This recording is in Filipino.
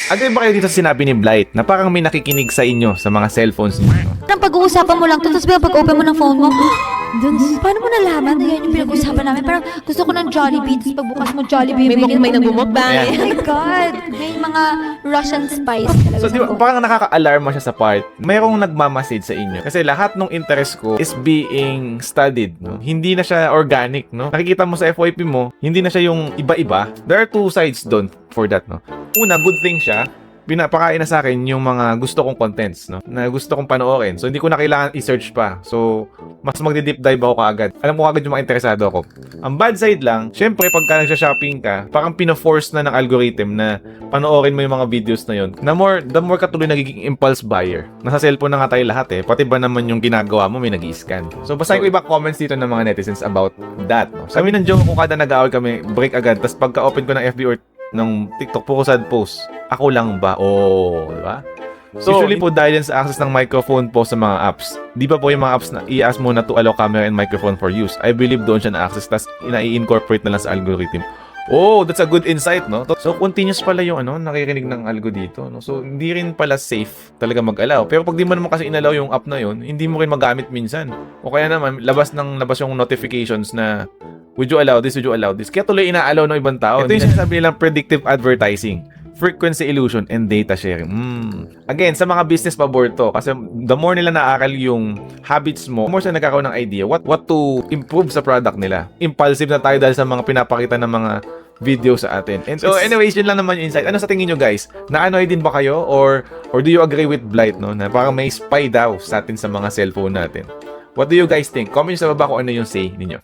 Agree ba kayo dito sa sinabi ni Blight na parang may nakikinig sa inyo sa mga cellphones niyo? Nang pag-uusapan mo lang to, tapos biglang pag-open mo ng phone mo, paano mo nalaman na yan yung pinag-uusapan namin? Parang gusto ko ng Jollibee, tapos pagbukas mo Jollibee, May nagmumukbang. Ayan. Oh my God! May mga Russian spice talaga So, sa di ba, phone. parang nakaka-alarma siya sa part. Mayroong nagmamasid sa inyo. Kasi lahat ng interest ko is being studied. No? Hindi na siya organic. No? Nakikita mo sa FYP mo, hindi na siya yung iba-iba. There are two sides doon for that. No? Una, good thing siya. Pinapakain na sa akin yung mga gusto kong contents, no? Na gusto kong panoorin. So, hindi ko na kailangan i-search pa. So, mas magdi-deep dive ako kaagad. Alam ko agad yung mga interesado ako. Ang bad side lang, syempre, pagka nagsha-shopping ka, parang pina-force na ng algorithm na panoorin mo yung mga videos na yun. The more ka tuloy nagiging impulse buyer. Nasa cellphone na nga tayo lahat eh. Pati ba naman yung ginagawa mo, may nag-i-scan. So, basahin ko ibang comments dito ng mga netizens about that, no? Sabi ng joke ko kada nag-aaway kami, break agad. Tapos pagka-open ko ng FB or ng TikTok, puro sad post. Ako lang ba? Oh, di ba? So, usually po dahil yan sa access ng microphone po sa mga apps. Di ba po yung mga apps na i-ask mo na to allow camera and microphone for use? I believe doon siya na-access, tas i-incorporate na lang sa algorithm. Oh, that's a good insight, no? So, continuous pala yung nakikinig ng algo dito, no? So, hindi rin pala safe talaga mag-allow. Pero pag di mo naman kasi inallow yung app na yun, hindi mo rin magamit minsan. O kaya naman, labas yung notifications na would you allow this, would you allow this? Kaya tuloy ina-allow ng ibang tao. Ito yung sinasabi nilang predictive advertising, frequency illusion, and data sharing. Again, sa mga business pabor to. Kasi the more nila naakal yung habits mo, the more sila nagkakaroon ng idea what to improve sa product nila. Impulsive na tayo dahil sa mga pinapakita ng mga video sa atin. And so anyways, yun lang naman yung insight. Ano sa tingin nyo guys? Na-annoy din ba kayo? Or do you agree with Blight, no? Na parang may spy daw sa atin sa mga cellphone natin. What do you guys think? Comment nyo sa baba kung ano yung say ninyo.